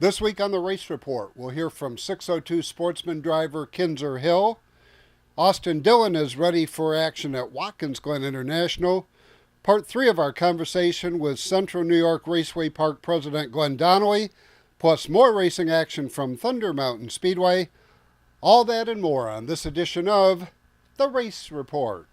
This week on the Race Report, we'll hear from 602 Sportsman driver Kinser Hill. Austin Dillon is ready for action at Watkins Glen International. Part 3 of our conversation with Central New York Raceway Park President Glenn Donnelly, plus more racing action from Thunder Mountain Speedway. All that and more on this edition of the Race Report.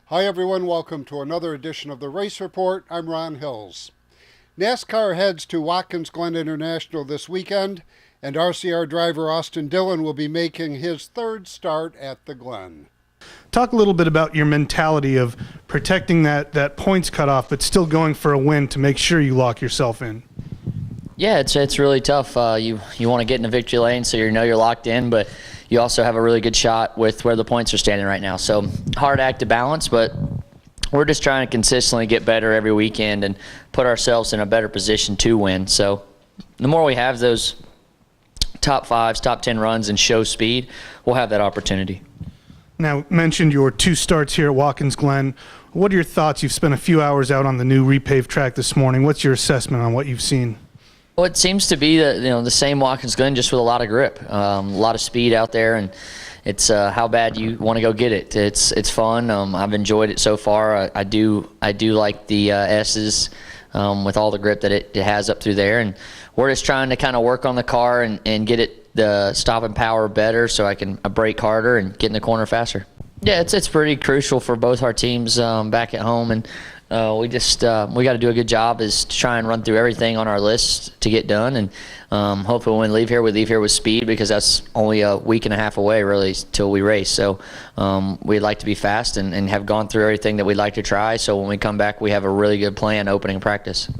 Hi everyone, welcome to another edition of the Race Report. I'm Ron Hills. NASCAR heads to Watkins Glen International this weekend, and RCR driver Austin Dillon will be making his third start at the Glen. Talk a little bit about your mentality of protecting that points cutoff, but still going for a win to make sure you lock yourself in. Yeah, it's really tough. You want to get in the victory lane so you know you're locked in, but you also have a really good shot with where the points are standing right now. So hard act to balance, but we're just trying to consistently get better every weekend and put ourselves in a better position to win. So the more we have those top 5s, top 10 runs and show speed, we'll have that opportunity. Now, mentioned your 2 starts here at Watkins Glen. What are your thoughts? You've spent a few hours out on the new repaved track this morning. What's your assessment on what you've seen? Well, it seems to be the same Watkins Glen, just with a lot of grip, a lot of speed out there, and it's how bad you want to go get it. It's fun. I've enjoyed it so far. I do like the S's with all the grip that it has up through there, and we're just trying to kind of work on the car and get the stopping power better so I can brake harder and get in the corner faster. Yeah, it's pretty crucial for both our teams back at home, and we got to do a good job is to try and run through everything on our list to get done, and hopefully when we leave here with speed, because that's only a week and a half away really till we race. So we'd like to be fast and have gone through everything that we'd like to try, so when we come back we have a really good plan opening practice.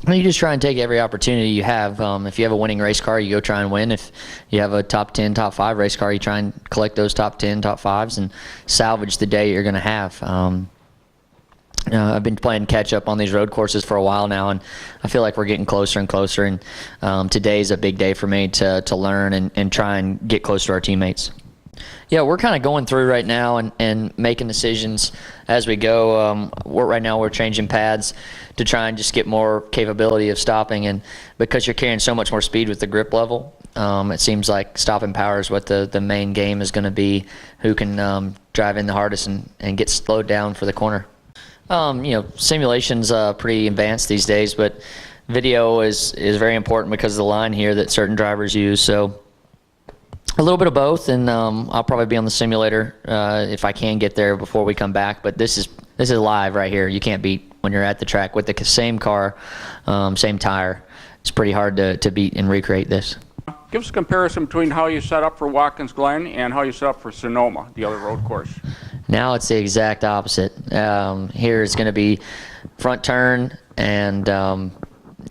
You just try and take every opportunity you have. If you have a winning race car, you go try and win. If you have a top 10, top 5 race car, you try and collect those top 10, top 5s and salvage the day you're going to have. I've been playing catch up on these road courses for a while now, and I feel like we're getting closer and closer, and today's a big day for me to learn and try and get close to our teammates. Yeah, we're kind of going through right now and making decisions as we go. Right now we're changing pads to try and just get more capability of stopping, and because you're carrying so much more speed with the grip level, it seems like stopping power is what the main game is going to be, who can drive in the hardest and get slowed down for the corner. Simulation's pretty advanced these days, but video is very important because of the line here that certain drivers use. So a little bit of both, and I'll probably be on the simulator if I can get there before we come back. But this is live right here. You can't beat when you're at the track with the same car, same tire. It's pretty hard to beat and recreate this. Give us a comparison between how you set up for Watkins Glen and how you set up for Sonoma, the other road course. Now it's the exact opposite. Here it's going to be front turn and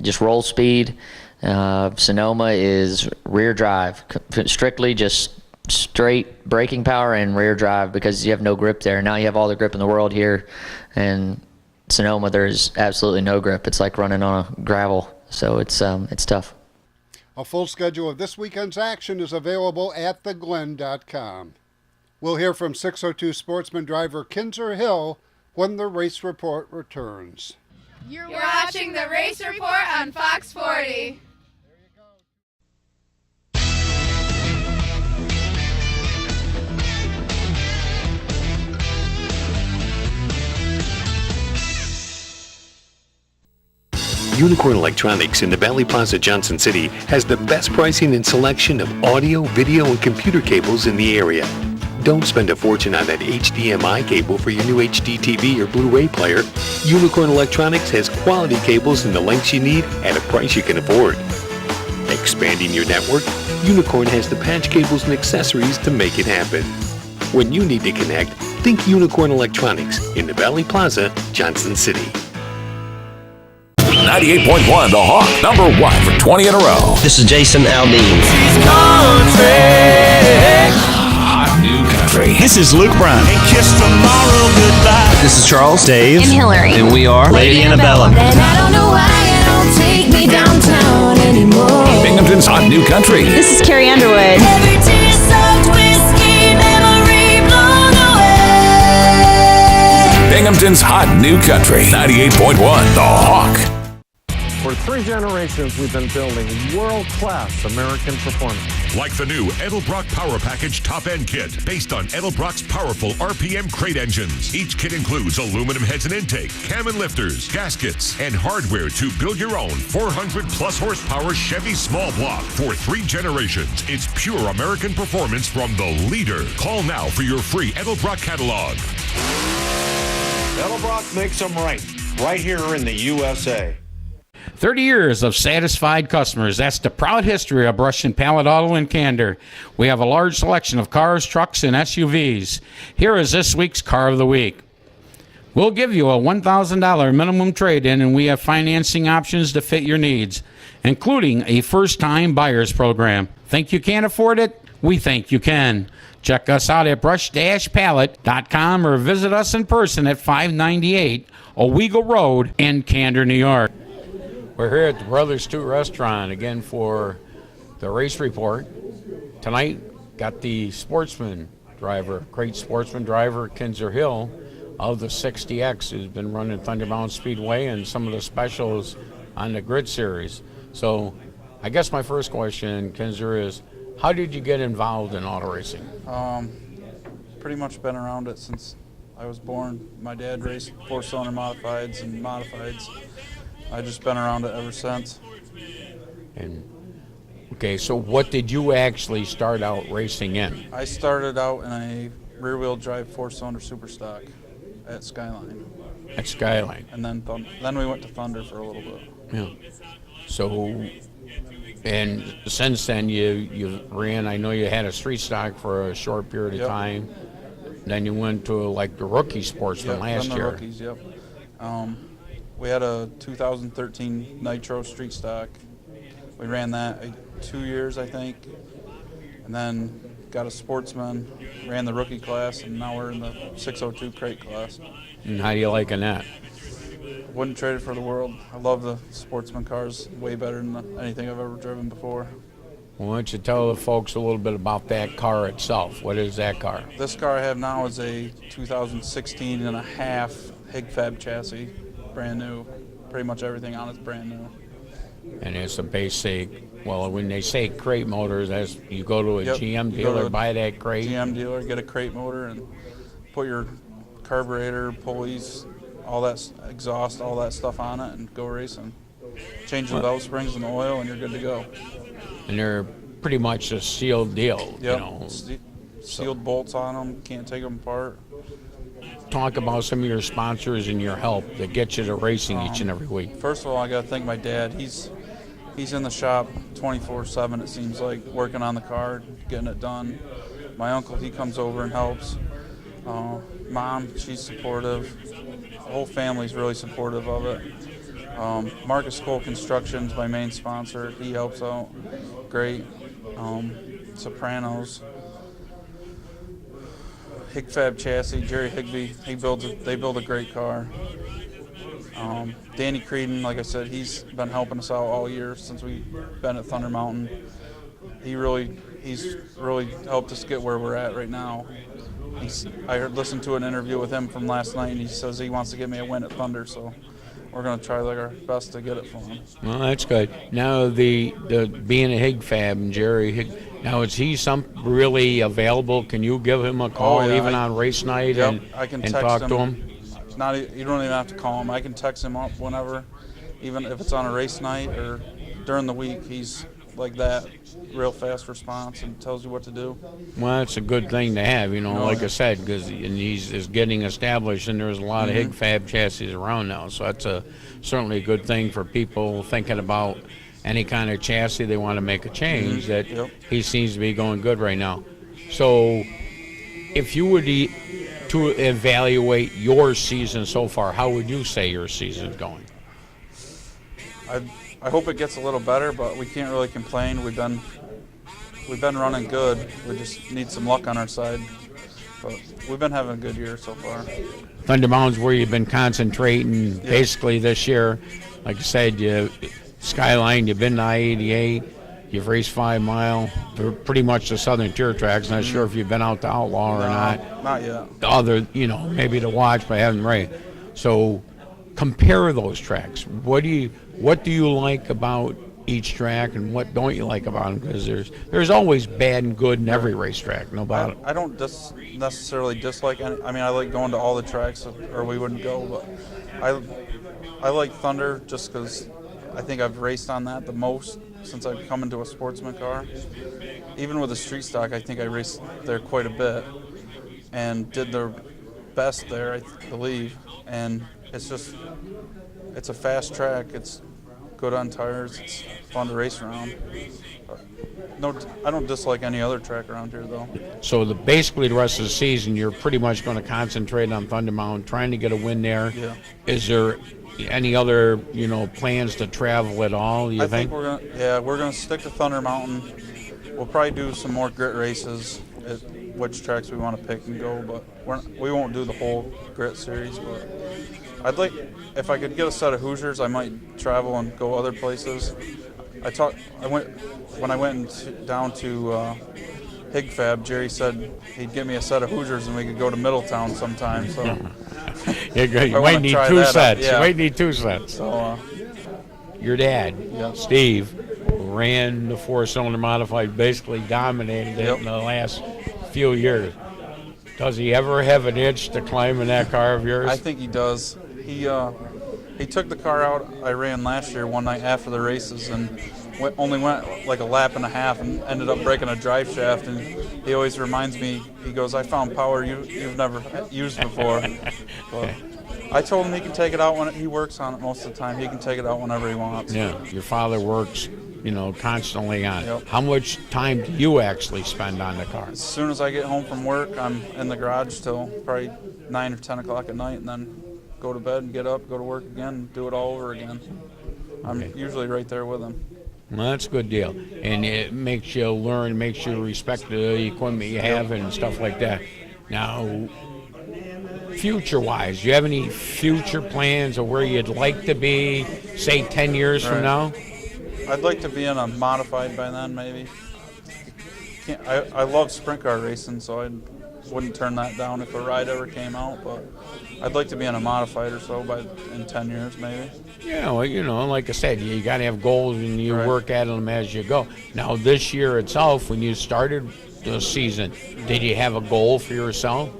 just roll speed. Sonoma is rear drive, strictly just straight braking power and rear drive, because you have no grip there. Now you have all the grip in the world here, and Sonoma there's absolutely no grip. It's like running on a gravel, so it's tough. A full schedule of this weekend's action is available at theglen.com. We'll hear from 602 Sportsman driver Kinser Hill when the Race Report returns. You're watching the Race Report on Fox 40. Unicorn Electronics in the Valley Plaza, Johnson City has the best pricing and selection of audio, video, and computer cables in the area. Don't spend a fortune on that HDMI cable for your new HD TV or Blu-ray player. Unicorn Electronics has quality cables in the lengths you need at a price you can afford. Expanding your network, Unicorn has the patch cables and accessories to make it happen. When you need to connect, think Unicorn Electronics in the Valley Plaza, Johnson City. 98.1 The Hawk, number 1 for 20 in a row. This is Jason Aldean. Hot new country. This is Luke Brown. And kiss tomorrow goodbye. This is Charles, Dave, and Hillary. And we are Lady Annabella. And I don't know why you don't take me downtown anymore. Binghamton's hot new country. This is Carrie Underwood. Every tear sucked whiskey memory blown away. Binghamton's hot new country. 98.1 The Hawk. For 3 generations, we've been building world-class American performance. Like the new Edelbrock Power Package Top-End Kit, based on Edelbrock's powerful RPM crate engines. Each kit includes aluminum heads and intake, cam and lifters, gaskets, and hardware to build your own 400-plus horsepower Chevy small block. For 3 generations, it's pure American performance from the leader. Call now for your free Edelbrock catalog. Edelbrock makes them right here in the USA. 30 years of satisfied customers. That's the proud history of Brush and Pallet Auto in Candor. We have a large selection of cars, trucks, and SUVs. Here is this week's Car of the Week. We'll give you a $1,000 minimum trade-in, and we have financing options to fit your needs, including a first-time buyers program. Think you can't afford it? We think you can. Check us out at brush-pallet.com or visit us in person at 598 Owego Road in Candor, New York. We're here at the Brothers 2 restaurant again for the race report. Tonight, got the sportsman driver, great sportsman driver, Kinzer Hill of the 60X, who's been running Thunder Mountain Speedway and some of the specials on the Grid Series. So I guess my first question, Kinzer, is how did you get involved in auto racing? Pretty much been around it since I was born. My dad raced 4-cylinder modifieds and modifieds. I've just been around it ever since. And okay, so what did you actually start out racing in? I started out in a rear-wheel drive 4-cylinder super stock at Skyline. At Skyline. And then we went to Thunder for a little bit. Yeah. So, and since then you ran, I know you had a street stock for a short period of time. Then you went to like the rookie sportsman last year. Rookies, yep. We had a 2013 Nitro street stock. We ran that 2 years, I think, and then got a sportsman, ran the rookie class, and now we're in the 602 crate class. And how do you liking that? Wouldn't trade it for the world. I love the sportsman cars, way better than anything I've ever driven before. Well, why don't you tell the folks a little bit about that car itself? What is that car? This car I have now is a 2016 and a half Hig Fab chassis. Brand new. Pretty much everything on it's brand new. And it's a basic, well, when they say crate motors, that's you go to a GM dealer, buy that crate. GM dealer, get a crate motor and put your carburetor, pulleys, all that exhaust, all that stuff on it and go racing. Change the valve springs and the oil and you're good to go. And they're pretty much a sealed deal, you know. Sealed bolts on them, can't take them apart. Talk about some of your sponsors and your help that get you to racing each and every week. First of all, I got to thank my dad. He's in the shop 24/7, it seems like, working on the car, getting it done. My uncle, he comes over and helps. Mom, she's supportive. The whole family's really supportive of it. Marcus Cole Construction's my main sponsor. He helps out great. Sopranos. Hig Fab chassis, Jerry Higbee, they build a great car. Danny Creedon, like I said, he's been helping us out all year since we've been at Thunder Mountain. He's really helped us get where we're at right now. I listened to an interview with him from last night, and he says he wants to get me a win at Thunder, so we're going to try like our best to get it for him. Well, that's good. Now, the being a Hig Fab and Jerry Hig, now is he really available? Can you give him a call even on race night and talk to him? You don't even have to call him. I can text him up whenever, even if it's on a race night or during the week. He's like that, real fast response and tells you what to do. Well, it's a good thing to have, like I said, because he's getting established, and there's a lot of Hig Fab chassis around now. So that's certainly a good thing for people thinking about any kind of chassis they want to make a change. That he seems to be going good right now. So, if you were to evaluate your season so far, how would you say your season's going? I hope it gets a little better, but we can't really complain. We've been running good. We just need some luck on our side. But we've been having a good year so far. Thunder Mountain's where you've been concentrating basically this year. Like I said, Skyline, you've been to I-88, you've raced 5 Mile. They're pretty much the Southern Tier tracks. Not sure if you've been out to Outlaw or not. Not yet. Other, maybe to watch, but haven't raced. So compare those tracks. What do you like about each track, and what don't you like about them? Because there's always bad and good in every racetrack, no doubt. I don't necessarily dislike any. I mean, I like going to all the tracks, or we wouldn't go. But I like Thunder just because I think I've raced on that the most since I've come into a sportsman car. Even with the street stock, I think I raced there quite a bit and did the best there, I believe. And it's a fast track. It's good on tires. It's fun to race around. No, I don't dislike any other track around here, though. So basically the rest of the season, you're pretty much going to concentrate on Thunder Mountain, trying to get a win there. Yeah. Is there any other, plans to travel at all, you think? We're gonna stick to Thunder Mountain. We'll probably do some more grit races at which tracks we want to pick and go, but we won't do the whole grit series. But I'd like, if I could get a set of Hoosiers, I might travel and go other places. When I went down to Hig Fab, Jerry said he'd give me a set of Hoosiers and we could go to Middletown sometime. So you might need 2 sets. Yeah. You might need 2 sets. So your dad, Steve, ran the 4-cylinder modified, basically dominated it in the last few years. Does he ever have an itch to climb in that car of yours? I think he does. He took the car out I ran last year one night after the races and only went like a lap and a half and ended up breaking a drive shaft. And he always reminds me, he goes, I found power you've never used before. But I told him he can take it out when he works on it most of the time. He can take it out whenever he wants. Yeah, your father works, constantly on it. How much time do you actually spend on the car? As soon as I get home from work, I'm in the garage till probably 9 or 10 o'clock at night, and then go to bed and get up, go to work again, do it all over again. I'm usually right there with him. Well, that's a good deal. And it makes you learn, makes you respect the equipment you have and stuff like that. Now, future-wise, do you have any future plans of where you'd like to be, say, 10 years from now? I'd like to be in a modified by then, maybe. I love sprint car racing, so I wouldn't turn that down if a ride ever came out, but I'd like to be in a modified or so in 10 years, maybe. Yeah, well, like I said, you got to have goals and you work at them as you go. Now, this year itself, when you started the season, did you have a goal for yourself?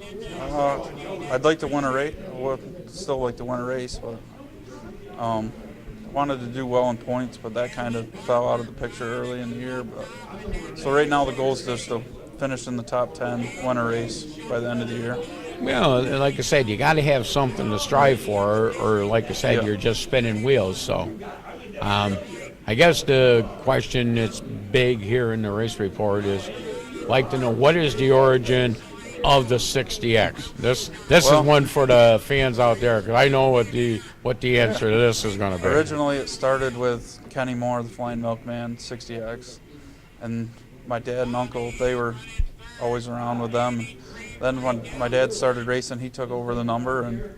I'd like to win a race. I would still like to win a race, but wanted to do well in points, but that kind of fell out of the picture early in the year. So right now the goal is just to finish in the top 10, win a race by the end of the year. Well, like I said, you got to have something to strive for, or like I said, you're just spinning wheels. So I guess the question that's big here in the race report is, like to know, what is the origin of the 60X? This is one for the fans out there, because I know what the answer to this is going to be. Originally, it started with Kenny Moore, the Flying Milkman 60X, and my dad and uncle, they were always around with them. Then when my dad started racing, he took over the number, and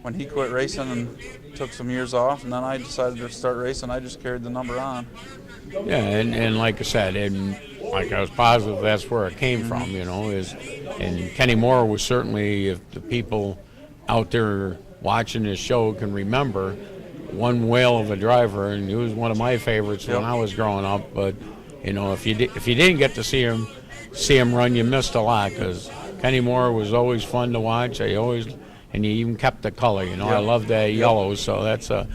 when he quit racing and took some years off, and then I decided to start racing, I just carried the number on. Yeah, and like I said, and like I was positive that's where it came from, and Kenny Moore was certainly, if the people out there watching this show can remember, one whale of a driver, and he was one of my favorites when I was growing up. But if you didn't get to see him run, you missed a lot, because Kenny Moore was always fun to watch. And he even kept the color. I love that yellow, so that's a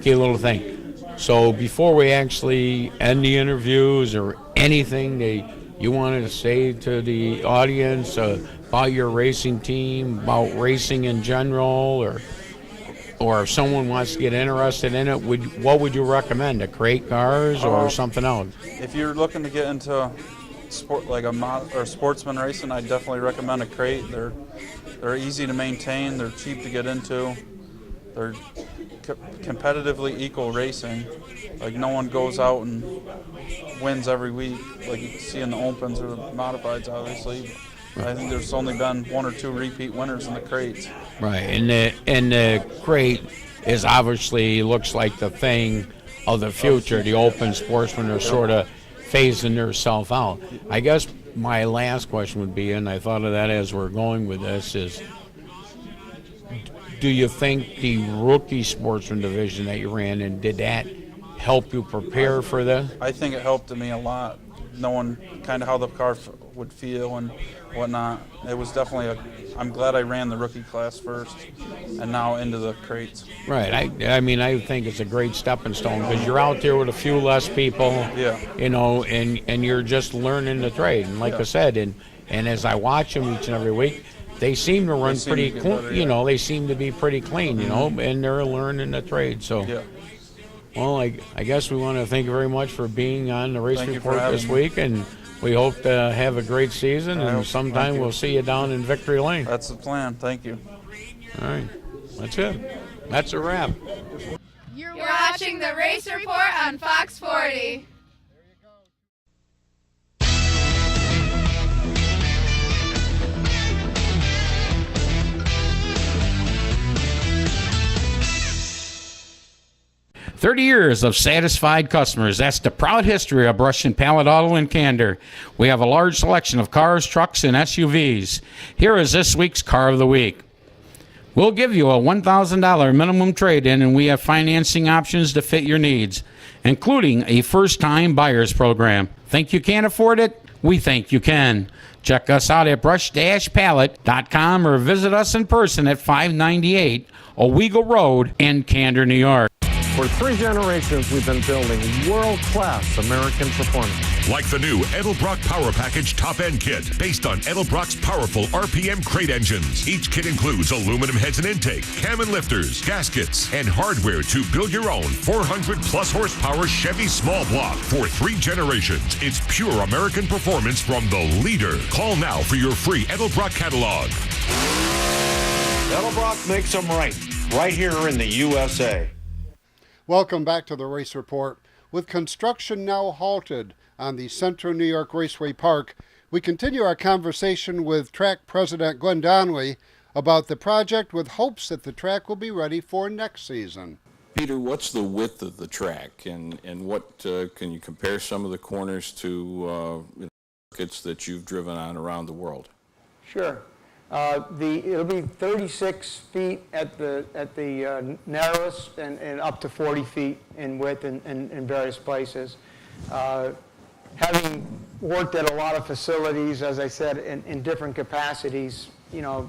key little thing. So before we actually end the interviews, or anything that you wanted to say to the audience about your racing team, about racing in general, or if someone wants to get interested in it, what would you recommend? A crate cars or something else? If you're looking to get into sport like sportsman racing, I definitely recommend a crate. They're easy to maintain. They're cheap to get into. they're competitively equal racing. Like no one goes out and wins every week, like you can see in the opens or the modifieds, obviously. I think there's only been 1 or 2 repeat winners in the crates. Right, and the crate is obviously looks like the thing of the future. The open sportsmen are sort of phasing themselves out. I guess my last question would be, and I thought of that as we're going with this, is do you think the rookie sportsman division that you ran in, did that help you prepare for this? I think it helped me a lot, knowing kind of how the car would feel and whatnot. It was definitely I'm glad I ran the rookie class first and now into the crates. Right. I mean, I think it's a great stepping stone because you're out there with a few less people, you know, and you're just learning the trade. And like I said, and as I watch them each and every week, they seem to run pretty clean, you know, they seem to be pretty clean, you know, and they're learning the trade. So, well, I guess we want to thank you very much for being on the Race Report this week, and we hope to have a great season, and sometime we'll see you down in Victory Lane. That's the plan. Thank you. All right. That's it. That's a wrap. You're watching the Race Report on Fox 40. 30 years of satisfied customers. That's the proud history of Brush and Pallet Auto in Candor. We have a large selection of cars, trucks, and SUVs. Here is this week's Car of the Week. We'll give you a $1,000 minimum trade-in, and we have financing options to fit your needs, including a first-time buyer's program. Think you can't afford it? We think you can. Check us out at brush-pallet.com or visit us in person at 598 Owego Road in Candor, New York. For 3 generations, we've been building world-class American performance. Like the new Edelbrock Power Package Top-End Kit, based on Edelbrock's powerful RPM crate engines. Each kit includes aluminum heads and intake, cam and lifters, gaskets, and hardware to build your own 400-plus horsepower Chevy small block. For 3 generations, it's pure American performance from the leader. Call now for your free Edelbrock catalog. Edelbrock makes them right here in the USA. Welcome back to the Race Report. With construction now halted on the Central New York Raceway Park, we continue our conversation with track president Glenn Donnelly about the project with hopes that the track will be ready for next season. Peter, what's the width of the track, and what can you compare some of the corners to circuits that you've driven on around the world? Sure. It'll be 36 feet at the narrowest and up to 40 feet in width in various places. Having worked at a lot of facilities, as I said, in different capacities, you know,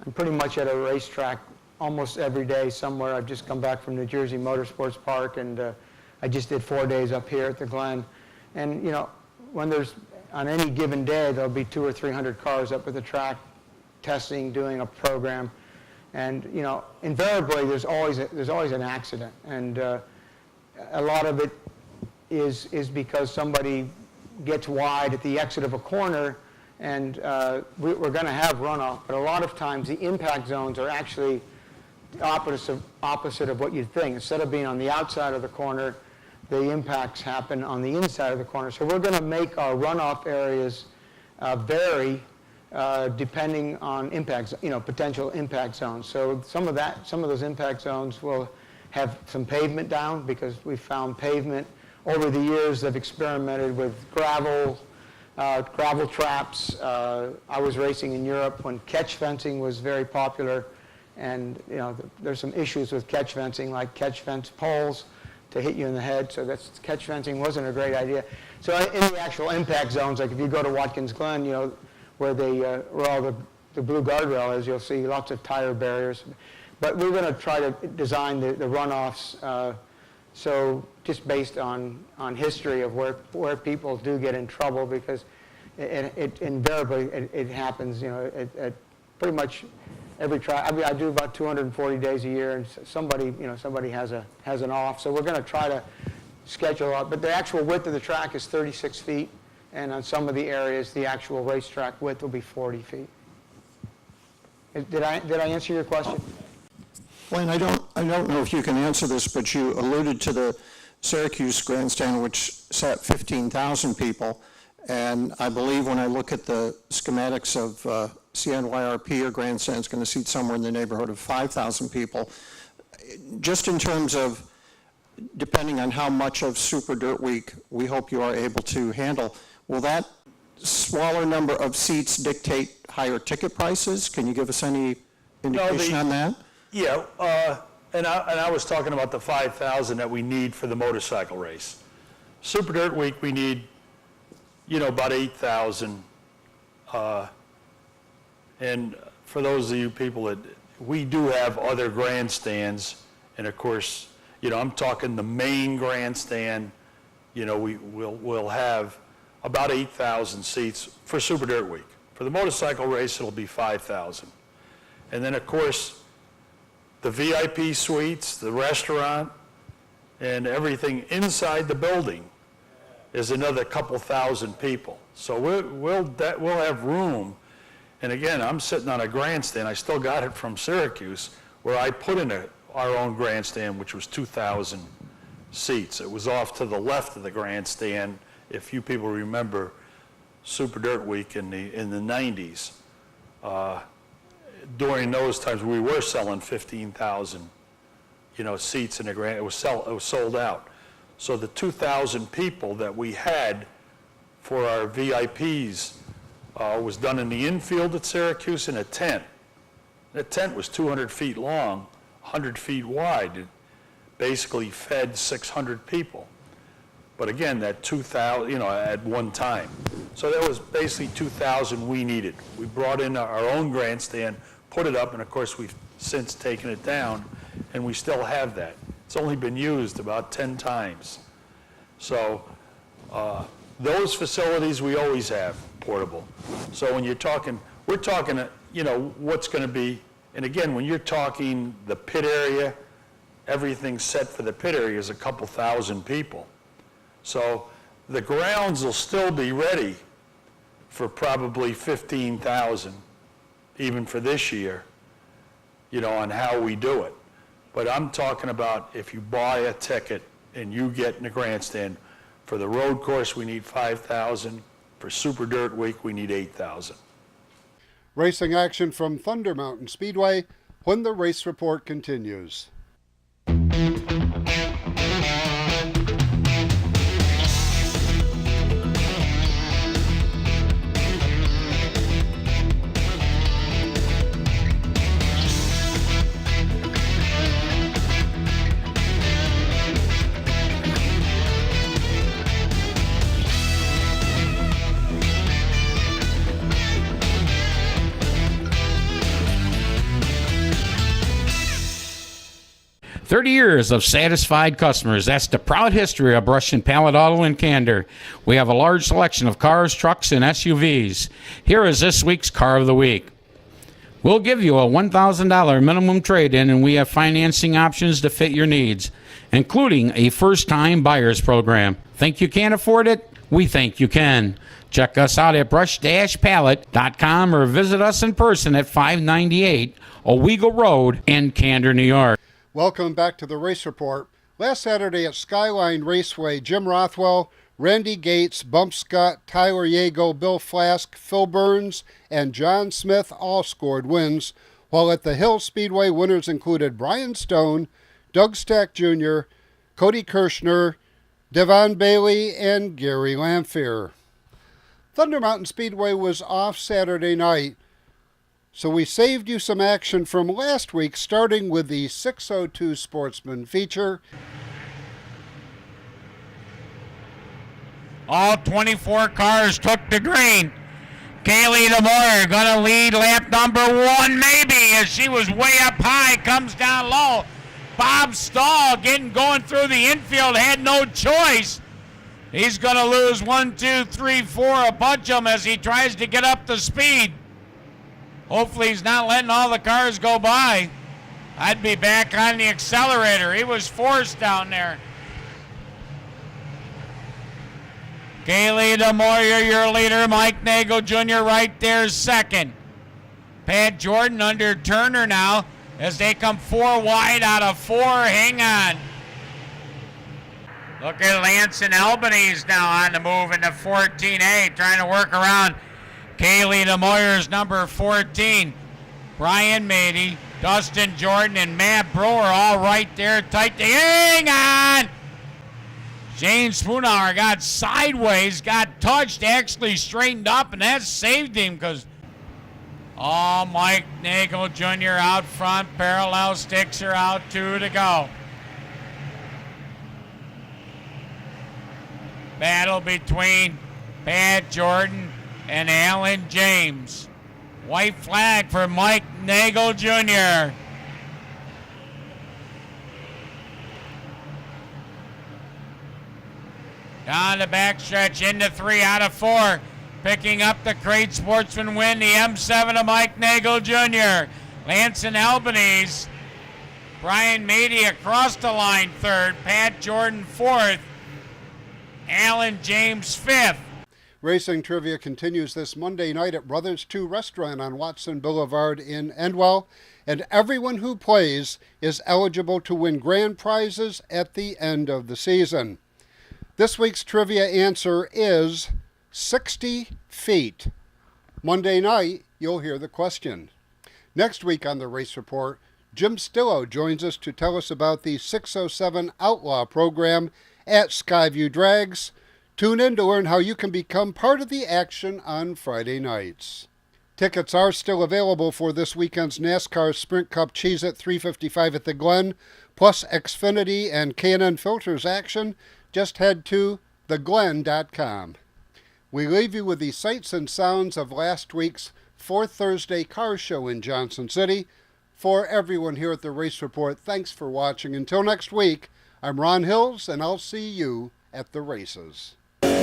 I'm pretty much at a racetrack almost every day somewhere. I've just come back from New Jersey Motorsports Park, and I just did 4 days up here at the Glen. And, you know, when there's, on any given day, there'll be 200 or 300 cars up at the track, testing, doing a program, and you know, invariably there's always an accident, and a lot of it is because somebody gets wide at the exit of a corner, and we're going to have runoff. But a lot of times the impact zones are actually the opposite of what you'd think. Instead of being on the outside of the corner, the impacts happen on the inside of the corner. So we're going to make our runoff areas vary. Depending on impacts, you know, potential impact zones. So some of those impact zones will have some pavement down, because we've found pavement over the years. They've experimented with gravel traps. I was racing in Europe when catch fencing was very popular, and you know, there's some issues with catch fencing, like catch fence poles to hit you in the head. So catch fencing wasn't a great idea. So in the actual impact zones, like if you go to Watkins Glen, you know, where all the blue guardrail is, you'll see lots of tire barriers. But we're going to try to design the runoffs so just based on history of where people do get in trouble, because it invariably it happens, you know, at pretty much every track. I mean, I do about 240 days a year, and somebody has an off. So we're going to try to schedule out. But the actual width of the track is 36 feet. And on some of the areas, the actual racetrack width will be 40 feet. Did I answer your question? Glenn, I don't know if you can answer this, but you alluded to the Syracuse grandstand, which sat 15,000 people. And I believe when I look at the schematics of CNYRP, your grandstand is going to seat somewhere in the neighborhood of 5,000 people. Just in terms of, depending on how much of Super Dirt Week we hope you are able to handle, will that smaller number of seats dictate higher ticket prices? Can you give us any indication on that? Yeah, and I was talking about the 5,000 that we need for the motorcycle race. Super Dirt Week, we need, about 8,000. And for those of you people that, we do have other grandstands, and of course, I'm talking the main grandstand, we'll have about 8,000 seats for Super Dirt Week. For the motorcycle race, it'll be 5,000. And then, of course, the VIP suites, the restaurant, and everything inside the building is another couple thousand people. So we'll have room. And again, I'm sitting on a grandstand. I still got it from Syracuse, where I put in our own grandstand, which was 2,000 seats. It was off to the left of the grandstand. If you people remember Super Dirt Week in the 90s, during those times we were selling 15,000, seats in the grand. It was sold out. So the 2,000 people that we had for our VIPs was done in the infield at Syracuse in a tent. That tent was 200 feet long, 100 feet wide. It basically fed 600 people. But again, that 2,000, at one time. So that was basically 2,000 we needed. We brought in our own grandstand, put it up, and of course we've since taken it down, and we still have that. It's only been used about 10 times. So those facilities we always have portable. So when we're talking, what's going to be, and again, when you're talking the pit area, everything set for the pit area is a couple thousand people. So the grounds will still be ready for probably 15,000, even for this year, on how we do it. But I'm talking about if you buy a ticket and you get in the grandstand, for the road course we need 5,000, for Super Dirt Week we need 8,000. Racing action from Thunder Mountain Speedway when the race report continues. "30 years of satisfied customers. That's the proud history of Brush and Pallet Auto in Candor. We have a large selection of cars, trucks, and SUVs. Here is this week's Car of the Week. We'll give you a $1,000 minimum trade-in, and we have financing options to fit your needs, including a first-time buyer's program. Think you can't afford it? We think you can. Check us out at brush-pallet.com or visit us in person at 598 Owego Road in Candor, New York. Welcome back to the Race Report. Last Saturday at Skyline Raceway, Jim Rothwell, Randy Gates, Bump Scott, Tyler Yago, Bill Flask, Phil Burns, and John Smith all scored wins, while at the Hill Speedway, winners included Brian Stone, Doug Stack Jr., Cody Kirshner, Devon Bailey, and Gary Lamphere. Thunder Mountain Speedway was off Saturday night, so we saved you some action from last week, starting with the 602 Sportsman feature. All 24 cars took the green. Kaylee DeMoyer gonna lead lap number 1, maybe, as she was way up high, comes down low. Bob Stahl going through the infield, had no choice. He's gonna lose 1, 2, 3, 4, a bunch of them as he tries to get up the speed. Hopefully he's not letting all the cars go by. I'd be back on the accelerator. He was forced down there. Kaylee DeMoyer, your leader. Mike Nagle Jr. right there second. Pat Jordan under Turner now. as they come 4 wide out of 4. Hang on. Look at Lance and Albanese now on the move into 14A, trying to work around Kaylee DeMoyer's number 14. Brian Mady, Dustin Jordan, and Matt Brewer all right there tight. Hang on! Shane Spoonhour got sideways, got touched, actually straightened up, and that saved him because Mike Nagel Jr. out front. Parallel sticks are out, 2 to go. Battle between Pat Jordan and Alan James. White flag for Mike Nagel Jr. Down the backstretch into 3 out of 4. Picking up the Crate Sportsman win, the M7 of Mike Nagel Jr. Lance and Albanese. Brian Mady across the line 3rd. Pat Jordan 4th. Alan James 5th. Racing trivia continues this Monday night at Brothers 2 Restaurant on Watson Boulevard in Endwell, and everyone who plays is eligible to win grand prizes at the end of the season. This week's trivia answer is 60 feet. Monday night, you'll hear the question. Next week on the Race Report, Jim Stillo joins us to tell us about the 607 Outlaw program at Skyview Drags. Tune in to learn how you can become part of the action on Friday nights. Tickets are still available for this weekend's NASCAR Sprint Cup Cheez-It 355 at the Glen, plus Xfinity and K&N Filters action. Just head to theglen.com. We leave you with the sights and sounds of last week's 4th Thursday Car Show in Johnson City. For everyone here at the Race Report, thanks for watching. Until next week, I'm Ron Hills, and I'll see you at the races. Well,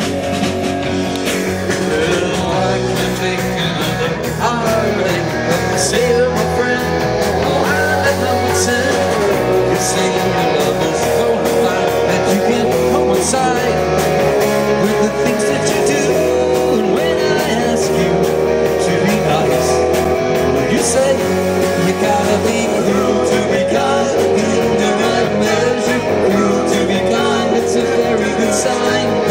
I can take another heartache, but say, my friend, I let no sin. You say your love is bona fide, that you can coincide with the things that you do. And when I ask you to be nice, well, you say you gotta be cruel to be kind. In the right measure, cruel to be kind, it's a very good sign.